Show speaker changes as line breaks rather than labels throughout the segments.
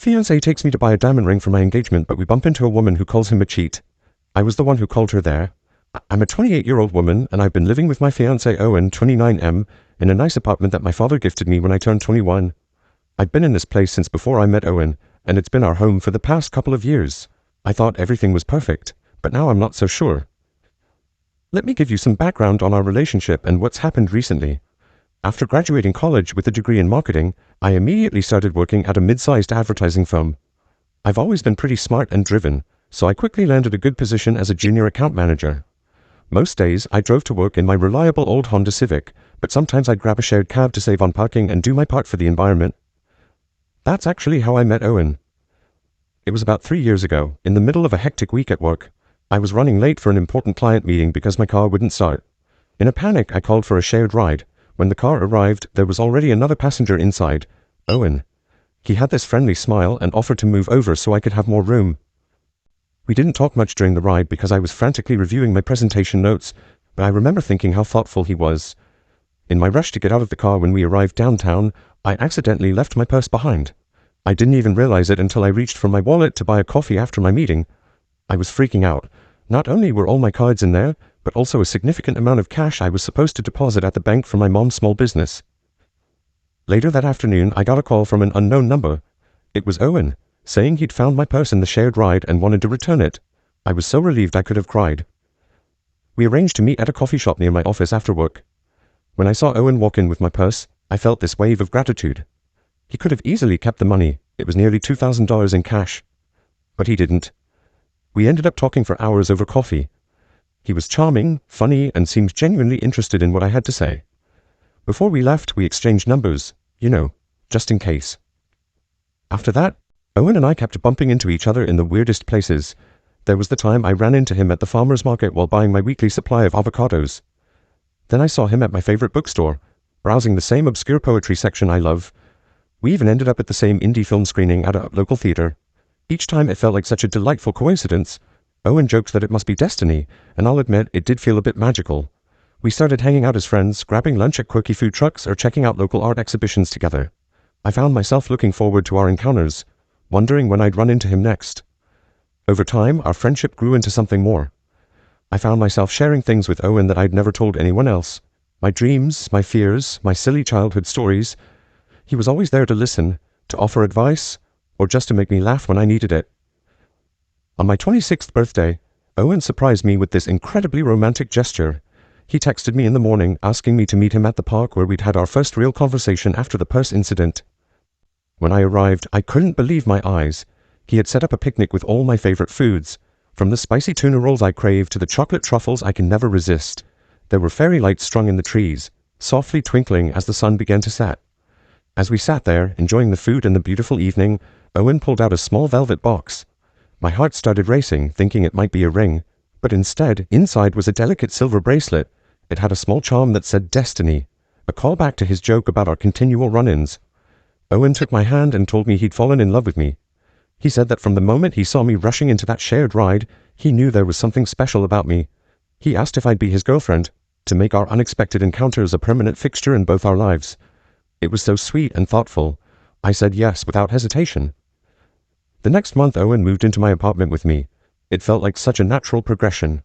Fiancé takes me to buy a diamond ring for my engagement, but we bump into a woman who calls him a cheat. I was the one who called her there. I'm a 28-year-old woman, and I've been living with my fiancé Owen, 29M, in a nice apartment that my father gifted me when I turned 21. I'd been in this place since before I met Owen, and it's been our home for the past couple of years. I thought everything was perfect, but now I'm not so sure. Let me give you some background on our relationship and what's happened recently. After graduating college with a degree in marketing, I immediately started working at a mid-sized advertising firm. I've always been pretty smart and driven, so I quickly landed a good position as a junior account manager. Most days, I drove to work in my reliable old Honda Civic, but sometimes I'd grab a shared cab to save on parking and do my part for the environment. That's actually how I met Owen. It was about 3 years ago, in the middle of a hectic week at work. I was running late for an important client meeting because my car wouldn't start. In a panic, I called for a shared ride. When the car arrived, there was already another passenger inside, Owen. He had this friendly smile and offered to move over so I could have more room. We didn't talk much during the ride because I was frantically reviewing my presentation notes, but I remember thinking how thoughtful he was. In my rush to get out of the car when we arrived downtown, I accidentally left my purse behind. I didn't even realize it until I reached for my wallet to buy a coffee after my meeting. I was freaking out. Not only were all my cards in there, but also a significant amount of cash I was supposed to deposit at the bank for my mom's small business. Later that afternoon, I got a call from an unknown number. It was Owen, saying he'd found my purse in the shared ride and wanted to return it. I was so relieved I could have cried. We arranged to meet at a coffee shop near my office after work. When I saw Owen walk in with my purse, I felt this wave of gratitude. He could have easily kept the money. It was nearly $2,000 in cash. But he didn't. We ended up talking for hours over coffee. He was charming, funny, and seemed genuinely interested in what I had to say. Before we left, we exchanged numbers, just in case. After that, Owen and I kept bumping into each other in the weirdest places. There was the time I ran into him at the farmer's market while buying my weekly supply of avocados. Then I saw him at my favorite bookstore, browsing the same obscure poetry section I love. We even ended up at the same indie film screening at a local theater. Each time it felt like such a delightful coincidence. Owen jokes that it must be destiny, and I'll admit it did feel a bit magical. We started hanging out as friends, grabbing lunch at quirky food trucks or checking out local art exhibitions together. I found myself looking forward to our encounters, wondering when I'd run into him next. Over time, our friendship grew into something more. I found myself sharing things with Owen that I'd never told anyone else. My dreams, my fears, my silly childhood stories. He was always there to listen, to offer advice, or just to make me laugh when I needed it. On my 26th birthday, Owen surprised me with this incredibly romantic gesture. He texted me in the morning asking me to meet him at the park where we'd had our first real conversation after the purse incident. When I arrived, I couldn't believe my eyes. He had set up a picnic with all my favorite foods, from the spicy tuna rolls I crave to the chocolate truffles I can never resist. There were fairy lights strung in the trees, softly twinkling as the sun began to set. As we sat there, enjoying the food and the beautiful evening, Owen pulled out a small velvet box. My heart started racing, thinking it might be a ring, but instead, inside was a delicate silver bracelet. It had a small charm that said Destiny, a callback to his joke about our continual run-ins. Owen took my hand and told me he'd fallen in love with me. He said that from the moment he saw me rushing into that shared ride, he knew there was something special about me. He asked if I'd be his girlfriend, to make our unexpected encounters a permanent fixture in both our lives. It was so sweet and thoughtful. I said yes without hesitation. The next month, Owen moved into my apartment with me. It felt like such a natural progression.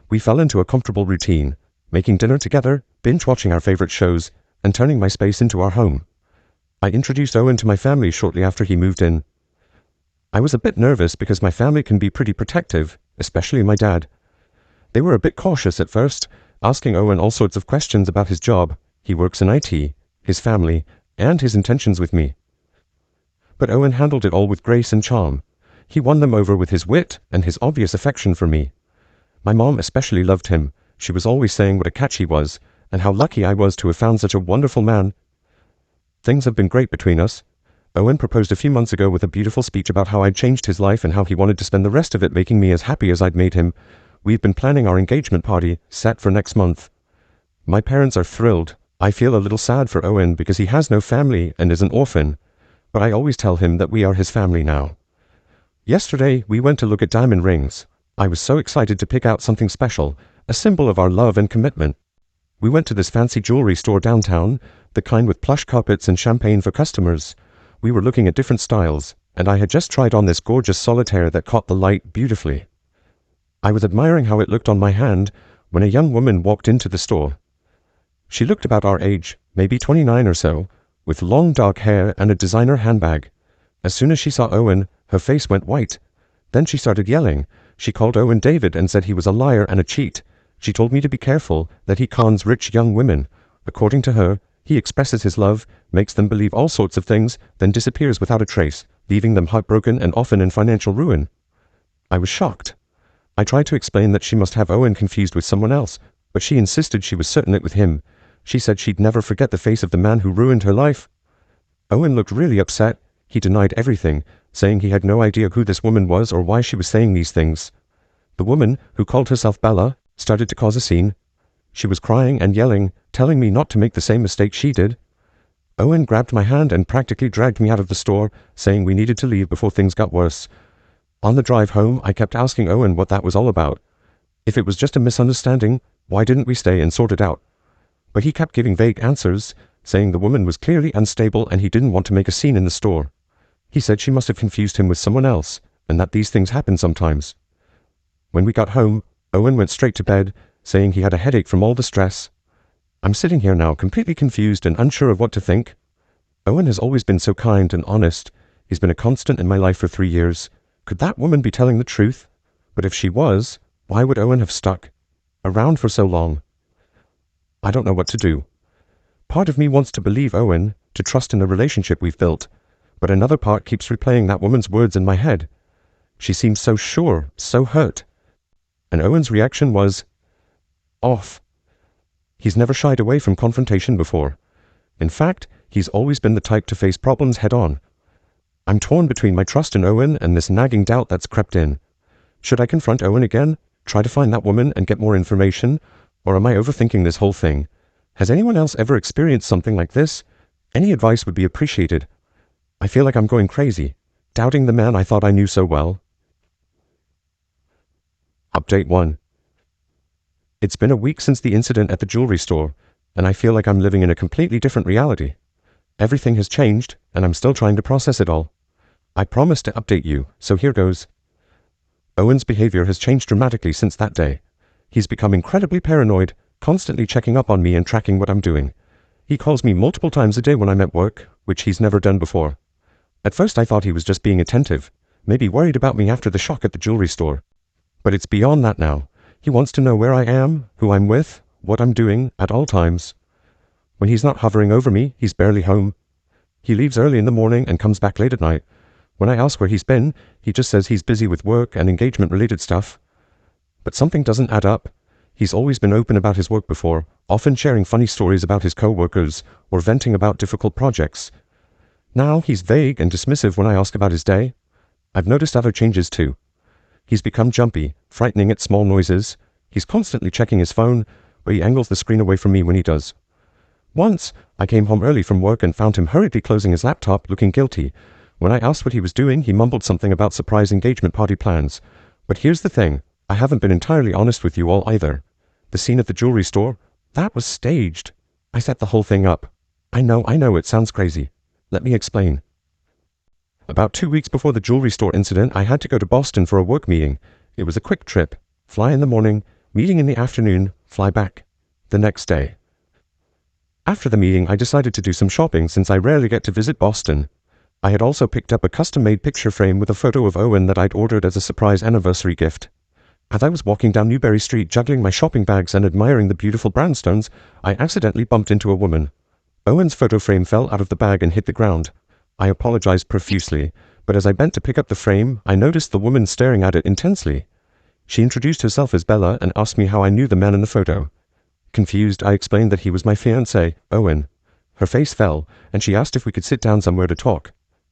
We fell into a comfortable routine, making dinner together, binge-watching our favorite shows, and turning my space into our home. I introduced Owen to my family shortly after he moved in. I was a bit nervous because my family can be pretty protective, especially my dad. They were a bit cautious at first, asking Owen all sorts of questions about his job. He works in IT, his family, and his intentions with me. But Owen handled it all with grace and charm. He won them over with his wit and his obvious affection for me. My mom especially loved him. She was always saying what a catch he was, and how lucky I was to have found such a wonderful man. Things have been great between us. Owen proposed a few months ago with a beautiful speech about how I'd changed his life and how he wanted to spend the rest of it making me as happy as I'd made him. We've been planning our engagement party, set for next month. My parents are thrilled. I feel a little sad for Owen because he has no family and is an orphan, but I always tell him that we are his family now. Yesterday, we went to look at diamond rings. I was so excited to pick out something special, a symbol of our love and commitment. We went to this fancy jewelry store downtown, the kind with plush carpets and champagne for customers. We were looking at different styles, and I had just tried on this gorgeous solitaire that caught the light beautifully. I was admiring how it looked on my hand when a young woman walked into the store. She looked about our age, maybe 29 or so, with long dark hair and a designer handbag. As soon as she saw Owen, her face went white. Then she started yelling. She called Owen David and said he was a liar and a cheat. She told me to be careful, that he cons rich young women. According to her, he expresses his love, makes them believe all sorts of things, then disappears without a trace, leaving them heartbroken and often in financial ruin. I was shocked. I tried to explain that she must have Owen confused with someone else, but she insisted she was certain it was him. She said she'd never forget the face of the man who ruined her life. Owen looked really upset. He denied everything, saying he had no idea who this woman was or why she was saying these things. The woman, who called herself Bella, started to cause a scene. She was crying and yelling, telling me not to make the same mistake she did. Owen grabbed my hand and practically dragged me out of the store, saying we needed to leave before things got worse. On the drive home, I kept asking Owen what that was all about. If it was just a misunderstanding, why didn't we stay and sort it out? But he kept giving vague answers, saying the woman was clearly unstable and he didn't want to make a scene in the store. He said she must have confused him with someone else, and that these things happen sometimes. When we got home, Owen went straight to bed, saying he had a headache from all the stress. I'm sitting here now, completely confused and unsure of what to think. Owen has always been so kind and honest. He's been a constant in my life for 3 years. Could that woman be telling the truth? But if she was, why would Owen have stuck around for so long? I don't know what to do. Part of me wants to believe Owen, to trust in the relationship we've built, but another part keeps replaying that woman's words in my head. She seems so sure, so hurt. And Owen's reaction was off. He's never shied away from confrontation before. In fact, he's always been the type to face problems head-on. I'm torn between my trust in Owen and this nagging doubt that's crept in. Should I confront Owen again, try to find that woman and get more information, or am I overthinking this whole thing? Has anyone else ever experienced something like this? Any advice would be appreciated. I feel like I'm going crazy, doubting the man I thought I knew so well. Update 1. It's been a week since the incident at the jewelry store, and I feel like I'm living in a completely different reality. Everything has changed, and I'm still trying to process it all. I promised to update you, so here goes. Owen's behavior has changed dramatically since that day. He's become incredibly paranoid, constantly checking up on me and tracking what I'm doing. He calls me multiple times a day when I'm at work, which he's never done before. At first I thought he was just being attentive, maybe worried about me after the shock at the jewelry store. But it's beyond that now. He wants to know where I am, who I'm with, what I'm doing, at all times. When he's not hovering over me, he's barely home. He leaves early in the morning and comes back late at night. When I ask where he's been, he just says he's busy with work and engagement-related stuff. But something doesn't add up. He's always been open about his work before, often sharing funny stories about his co-workers or venting about difficult projects. Now he's vague and dismissive when I ask about his day. I've noticed other changes too. He's become jumpy, frightening at small noises. He's constantly checking his phone, but he angles the screen away from me when he does. Once, I came home early from work and found him hurriedly closing his laptop, looking guilty. When I asked what he was doing, he mumbled something about surprise engagement party plans. But here's the thing, I haven't been entirely honest with you all either. The scene at the jewelry store, that was staged. I set the whole thing up. I know, it sounds crazy. Let me explain. About 2 weeks before the jewelry store incident, I had to go to Boston for a work meeting. It was a quick trip. Fly in the morning, meeting in the afternoon, fly back the next day. After the meeting, I decided to do some shopping since I rarely get to visit Boston. I had also picked up a custom-made picture frame with a photo of Owen that I'd ordered as a surprise anniversary gift. As I was walking down Newbury Street juggling my shopping bags and admiring the beautiful brownstones, I accidentally bumped into a woman. Owen's photo frame fell out of the bag and hit the ground. I apologized profusely, but as I bent to pick up the frame, I noticed the woman staring at it intensely. She introduced herself as Bella and asked me how I knew the man in the photo. Confused, I explained that he was my fiancé, Owen. Her face fell, and she asked if we could sit down somewhere to talk.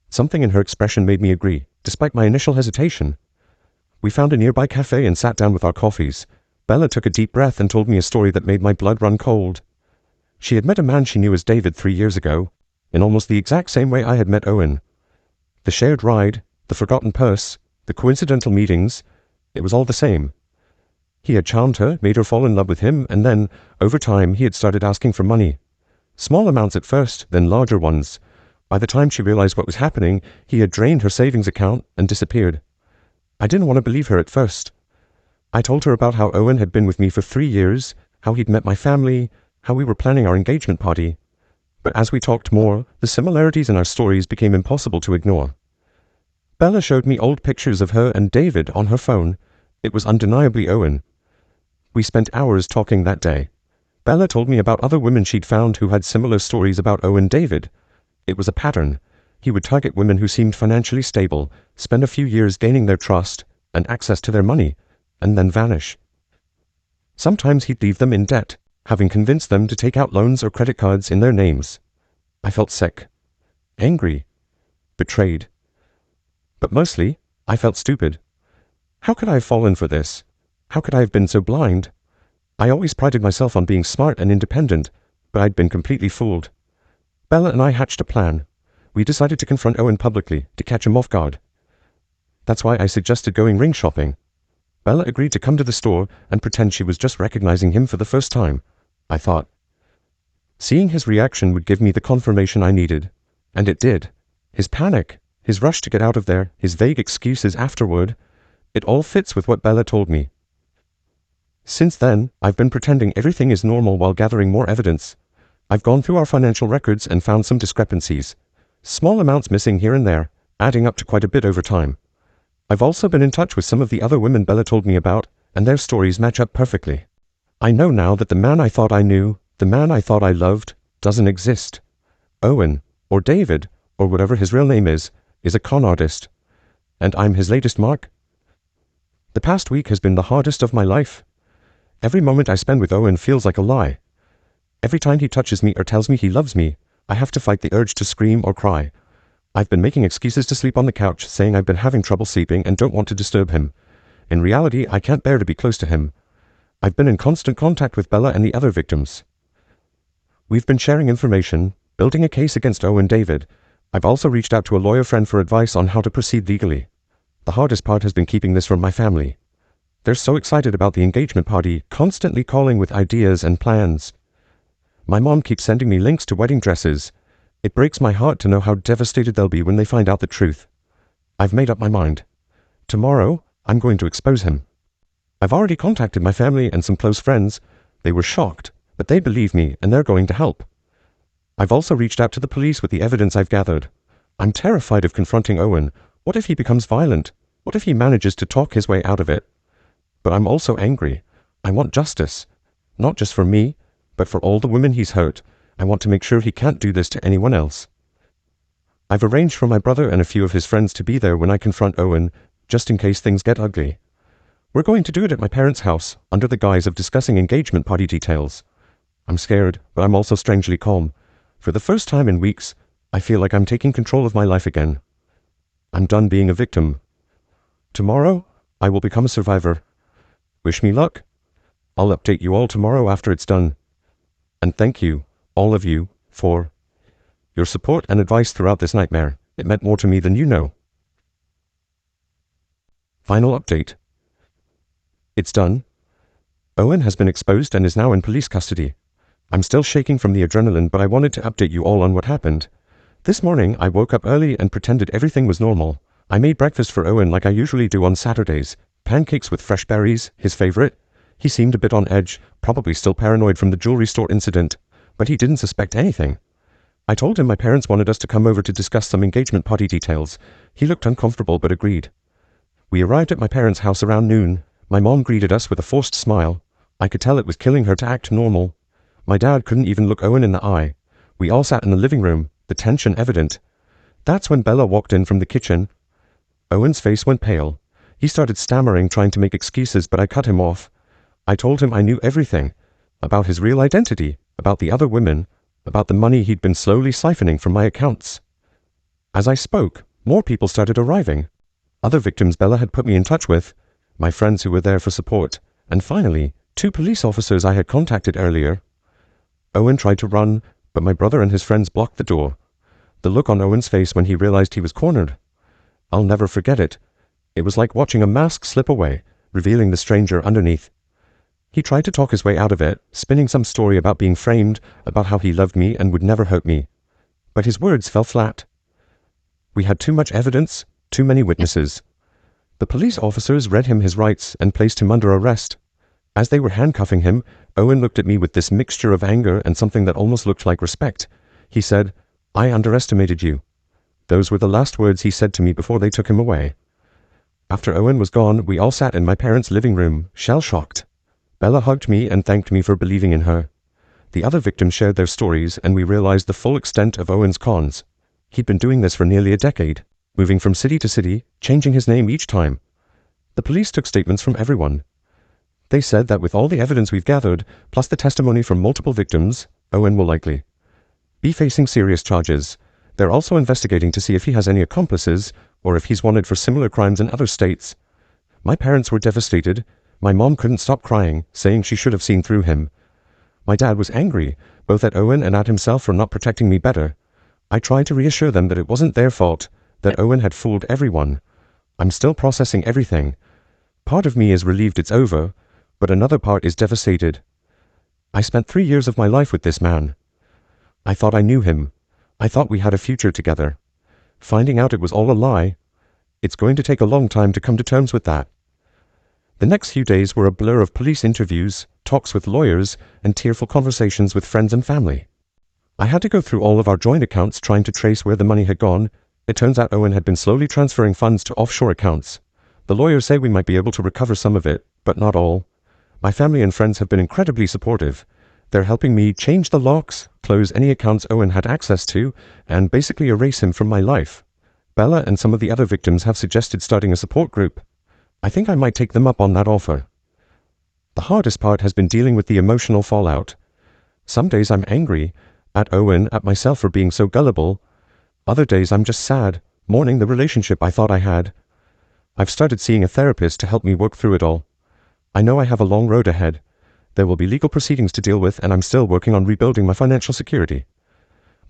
Something in her expression made me agree, despite my initial hesitation. We found a nearby cafe and sat down with our coffees. Bella took a deep breath and told me a story that made my blood run cold. She had met a man she knew as David 3 years ago, in almost the exact same way I had met Owen. The shared ride, the forgotten purse, the coincidental meetings, it was all the same. He had charmed her, made her fall in love with him, and then, over time, he had started asking for money. Small amounts at first, then larger ones. By the time she realized what was happening, he had drained her savings account and disappeared. I didn't want to believe her at first. I told her about how Owen had been with me for 3 years, how he'd met my family, how we were planning our engagement party. But as we talked more, the similarities in our stories became impossible to ignore. Bella showed me old pictures of her and David on her phone. It was undeniably Owen. We spent hours talking that day. Bella told me about other women she'd found who had similar stories about Owen David. It was a pattern. He would target women who seemed financially stable, spend a few years gaining their trust and access to their money, and then vanish. Sometimes he'd leave them in debt, having convinced them to take out loans or credit cards in their names. I felt sick, angry, betrayed. But mostly, I felt stupid. How could I have fallen for this? How could I have been so blind? I always prided myself on being smart and independent, but I'd been completely fooled. Bella and I hatched a plan. We decided to confront Owen publicly, to catch him off guard. That's why I suggested going ring shopping. Bella agreed to come to the store and pretend she was just recognizing him for the first time. I thought. Seeing his reaction would give me the confirmation I needed. And it did. His panic, his rush to get out of there, his vague excuses afterward, it all fits with what Bella told me. Since then, I've been pretending everything is normal while gathering more evidence. I've gone through our financial records and found some discrepancies. Small amounts missing here and there, adding up to quite a bit over time. I've also been in touch with some of the other women Bella told me about, and their stories match up perfectly. I know now that the man I thought I knew, the man I thought I loved, doesn't exist. Owen, or David, or whatever his real name is a con artist. And I'm his latest mark. The past week has been the hardest of my life. Every moment I spend with Owen feels like a lie. Every time he touches me or tells me he loves me, I have to fight the urge to scream or cry. I've been making excuses to sleep on the couch, saying I've been having trouble sleeping and don't want to disturb him. In reality, I can't bear to be close to him. I've been in constant contact with Bella and the other victims. We've been sharing information, building a case against Owen David. I've also reached out to a lawyer friend for advice on how to proceed legally. The hardest part has been keeping this from my family. They're so excited about the engagement party, constantly calling with ideas and plans. My mom keeps sending me links to wedding dresses. It breaks my heart to know how devastated they'll be when they find out the truth. I've made up my mind. Tomorrow, I'm going to expose him. I've already contacted my family and some close friends. They were shocked, but they believe me and they're going to help. I've also reached out to the police with the evidence I've gathered. I'm terrified of confronting Owen. What if he becomes violent? What if he manages to talk his way out of it? But I'm also angry. I want justice. Not just for me, but for all the women he's hurt. I want to make sure he can't do this to anyone else. I've arranged for my brother and a few of his friends to be there when I confront Owen, just in case things get ugly. We're going to do it at my parents' house, under the guise of discussing engagement party details. I'm scared, but I'm also strangely calm. For the first time in weeks, I feel like I'm taking control of my life again. I'm done being a victim. Tomorrow, I will become a survivor. Wish me luck. I'll update you all tomorrow after it's done. And thank you, all of you, for your support and advice throughout this nightmare. It meant more to me than you know. Final update. It's done. Owen has been exposed and is now in police custody. I'm still shaking from the adrenaline, but I wanted to update you all on what happened. This morning, I woke up early and pretended everything was normal. I made breakfast for Owen like I usually do on Saturdays. Pancakes with fresh berries, his favorite. He seemed a bit on edge, probably still paranoid from the jewelry store incident, but he didn't suspect anything. I told him my parents wanted us to come over to discuss some engagement party details. He looked uncomfortable but agreed. We arrived at my parents' house around noon. My mom greeted us with a forced smile. I could tell it was killing her to act normal. My dad couldn't even look Owen in the eye. We all sat in the living room, the tension evident. That's when Bella walked in from the kitchen. Owen's face went pale. He started stammering, trying to make excuses, but I cut him off. I told him I knew everything. About his real identity, about the other women, about the money he'd been slowly siphoning from my accounts. As I spoke, more people started arriving. Other victims Bella had put me in touch with, my friends who were there for support, and finally, 2 police officers I had contacted earlier. Owen tried to run, but my brother and his friends blocked the door. The look on Owen's face when he realized he was cornered. I'll never forget it. It was like watching a mask slip away, revealing the stranger underneath. He tried to talk his way out of it, spinning some story about being framed, about how he loved me and would never hurt me. but his words fell flat. We had too much evidence, too many witnesses. The police officers read him his rights and placed him under arrest. As they were handcuffing him, Owen looked at me with this mixture of anger and something that almost looked like respect. He said, "I underestimated you." Those were the last words he said to me before they took him away. After Owen was gone, we all sat in my parents' living room, shell-shocked. Bella hugged me and thanked me for believing in her. The other victims shared their stories, and we realized the full extent of Owen's cons. He'd been doing this for nearly a decade, moving from city to city, changing his name each time. The police took statements from everyone. They said that with all the evidence we've gathered, plus the testimony from multiple victims, Owen will likely be facing serious charges. They're also investigating to see if he has any accomplices, or if he's wanted for similar crimes in other states. My parents were devastated. My mom couldn't stop crying, saying she should have seen through him. My dad was angry, both at Owen and at himself for not protecting me better. I tried to reassure them that it wasn't their fault, that Owen had fooled everyone. I'm still processing everything. Part of me is relieved it's over, but another part is devastated. I spent 3 years of my life with this man. I thought I knew him. I thought we had a future together. Finding out it was all a lie, it's going to take a long time to come to terms with that. The next few days were a blur of police interviews, talks with lawyers, and tearful conversations with friends and family. I had to go through all of our joint accounts trying to trace where the money had gone. It turns out Owen had been slowly transferring funds to offshore accounts. The lawyers say we might be able to recover some of it, but not all. My family and friends have been incredibly supportive. They're helping me change the locks, close any accounts Owen had access to, and basically erase him from my life. Bella and some of the other victims have suggested starting a support group. I think I might take them up on that offer. The hardest part has been dealing with the emotional fallout. Some days I'm angry, at Owen, at myself for being so gullible. Other days I'm just sad, mourning the relationship I thought I had. I've started seeing a therapist to help me work through it all. I know I have a long road ahead. There will be legal proceedings to deal with, and I'm still working on rebuilding my financial security.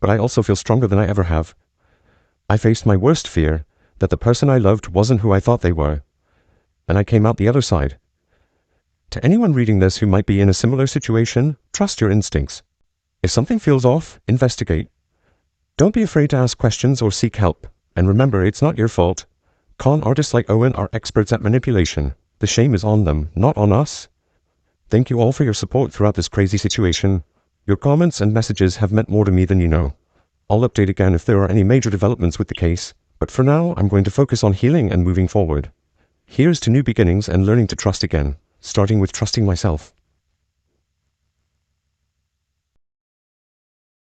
But I also feel stronger than I ever have. I faced my worst fear, that the person I loved wasn't who I thought they were. And I came out the other side. To anyone reading this who might be in a similar situation, trust your instincts. If something feels off, investigate. Don't be afraid to ask questions or seek help. And remember, it's not your fault. Con artists like Owen are experts at manipulation. The shame is on them, not on us. Thank you all for your support throughout this crazy situation. Your comments and messages have meant more to me than you know. I'll update again if there are any major developments with the case, but for now, I'm going to focus on healing and moving forward. Here's to new beginnings and learning to trust again, starting with trusting myself.